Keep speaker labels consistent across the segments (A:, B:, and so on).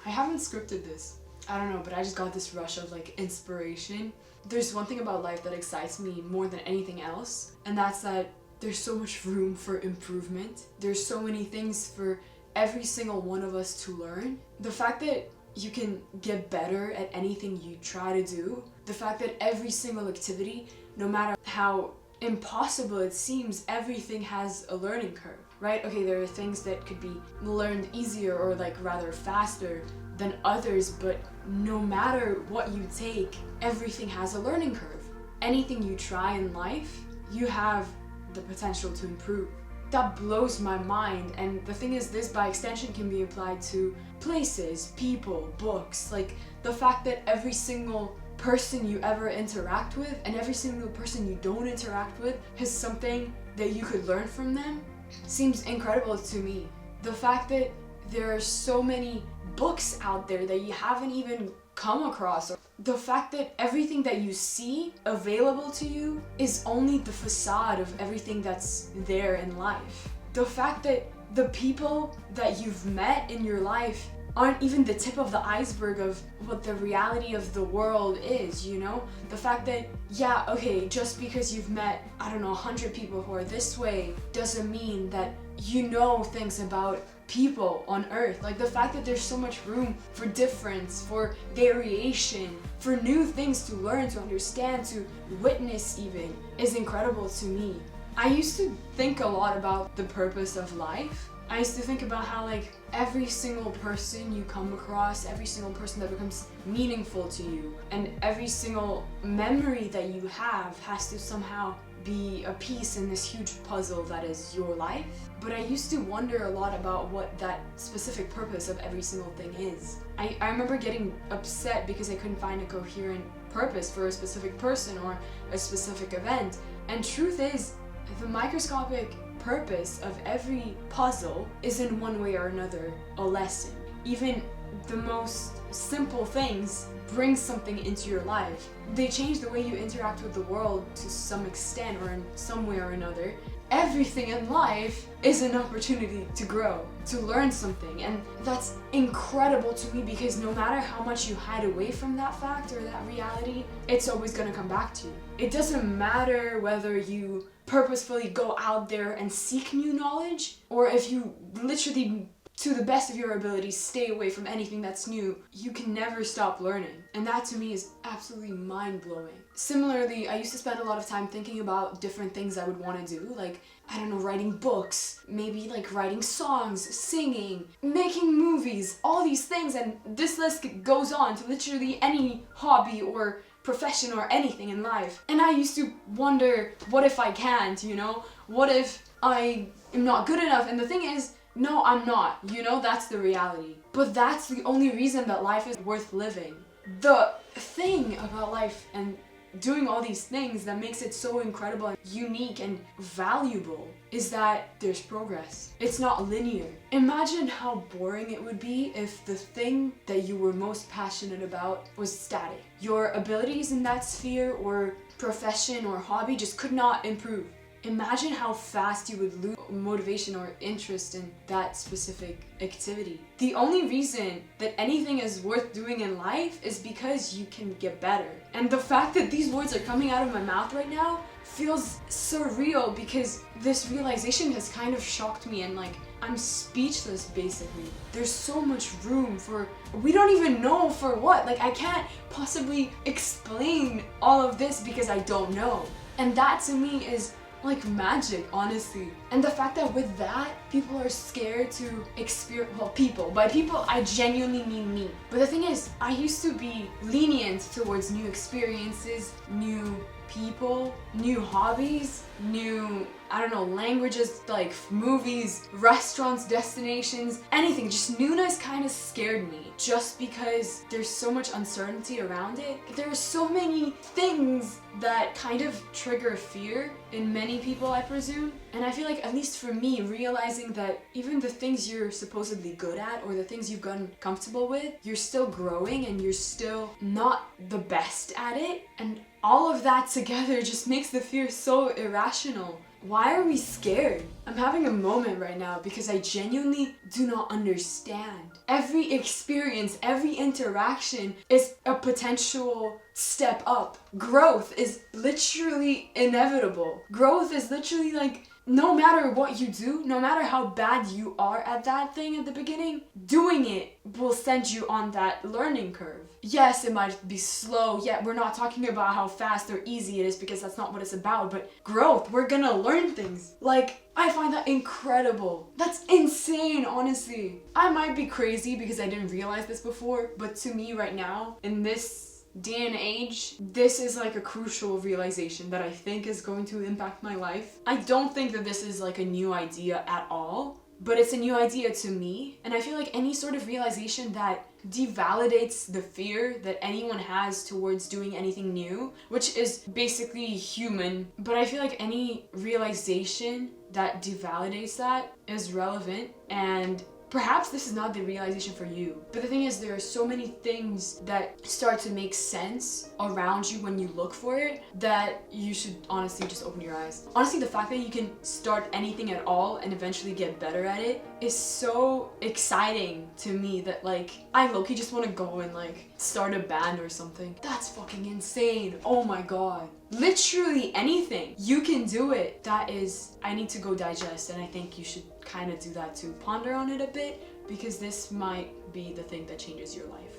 A: I haven't scripted this. I don't know, but I just got this rush of like inspiration. There's one thing about life that excites me more than anything else, and that's that there's so much room for improvement. There's so many things for every single one of us to learn. The fact that you can get better at anything you try to do, the fact that every single activity, no matter how impossible it seems, everything has a learning curve, right? Okay, there are things that could be learned easier or like rather faster than others, but no matter what you take, everything has a learning curve. Anything you try in life, you have the potential to improve. That blows my mind, and the thing is, this by extension can be applied to places, people, books. Like the fact that every single person you ever interact with and every single person you don't interact with has something that you could learn from them seems incredible to me. The fact that there are so many books out there that you haven't even come across. The fact that everything that you see available to you is only the facade of everything that's there in life. The fact that the people that you've met in your life aren't even the tip of the iceberg of what the reality of the world is, you know? The fact that, yeah, okay, just because you've met, I don't know, 100 people who are this way doesn't mean that you know things about people on earth. Like the fact that there's so much room for difference, for variation, for new things to learn, to understand, to witness even, is incredible to me. I used to think a lot about the purpose of life. I used to think about how like every single person you come across, every single person that becomes meaningful to you, and every single memory that you have has to somehow be a piece in this huge puzzle that is your life. But I used to wonder a lot about what that specific purpose of every single thing is. I remember getting upset because I couldn't find a coherent purpose for a specific person or a specific event. And truth is, the microscopic purpose of every puzzle is in one way or another a lesson. Even the most simple things bring something into your life. They change the way you interact with the world to some extent or in some way or another. Everything in life is an opportunity to grow, to learn something, and that's incredible to me because no matter how much you hide away from that fact or that reality, it's always going to come back to you. It doesn't matter whether you purposefully go out there and seek new knowledge, or if you literally, to the best of your abilities, stay away from anything that's new, you can never stop learning. And that to me is absolutely mind-blowing. Similarly, I used to spend a lot of time thinking about different things I would want to do, like, I don't know, writing books, maybe like writing songs, singing, making movies, all these things, and this list goes on to literally any hobby or profession or anything in life. And I used to wonder, what if I can't, you know? What if I am not good enough? And the thing is, no, I'm not, you know, that's the reality. But that's the only reason that life is worth living. The thing about life and doing all these things that makes it so incredible and unique and valuable is that there's progress. It's not linear. Imagine how boring it would be if the thing that you were most passionate about was static. Your abilities in that sphere or profession or hobby just could not improve. Imagine how fast you would lose motivation or interest in that specific activity. The only reason that anything is worth doing in life is because you can get better. And the fact that these words are coming out of my mouth right now feels surreal because this realization has kind of shocked me and like I'm speechless basically. There's so much room for, we don't even know for what. Like I can't possibly explain all of this because I don't know. And that to me is like magic, honestly. And the fact that with that, people are scared to experience, well, people. By people, I genuinely mean me. But the thing is, I used to be lenient towards new experiences, new people, new hobbies, new, I don't know, languages, like movies, restaurants, destinations, anything. Just newness kind of scared me just because there's so much uncertainty around it. There are so many things that kind of trigger fear in many people, I presume. And I feel like, at least for me, realizing that even the things you're supposedly good at or the things you've gotten comfortable with, you're still growing and you're still not the best at it. And all of that together just makes the fear so irrational. Why are we scared? I'm having a moment right now because I genuinely do not understand. Every experience, every interaction is a potential step up. Growth is literally inevitable. Growth is literally like, no matter what you do, no matter how bad you are at that thing at the beginning, doing it will send you on that learning curve. Yes, it might be slow. Yeah, we're not talking about how fast or easy it is because that's not what it's about, but growth, we're gonna learn things. Like, I find that incredible. That's insane, honestly. I might be crazy because I didn't realize this before, but to me right now, in this day and age, this is like a crucial realization that I think is going to impact my life. I don't think that this is like a new idea at all, but it's a new idea to me. And I feel like any sort of realization that devalidates the fear that anyone has towards doing anything new, which is basically human, but I feel like any realization that devalidates that is relevant, and perhaps this is not the realization for you. But the thing is, there are so many things that start to make sense around you when you look for it that you should honestly just open your eyes. Honestly, the fact that you can start anything at all and eventually get better at it is so exciting to me that like, I low-key just want to go and like start a band or something. That's fucking insane. Oh my god. Literally anything. You can do it. That is, I need to go digest, and I think you should kind of do that too. Ponder on it a bit, because this might be the thing that changes your life.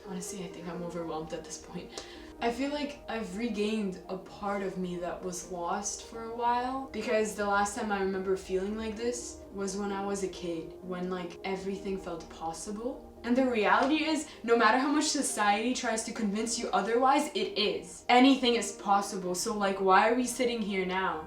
A: Honestly, I think I'm overwhelmed at this point. I feel like I've regained a part of me that was lost for a while, because the last time I remember feeling like this was when I was a kid, when like everything felt possible. And the reality is, no matter how much society tries to convince you otherwise, it is. Anything is possible. So like, why are we sitting here now?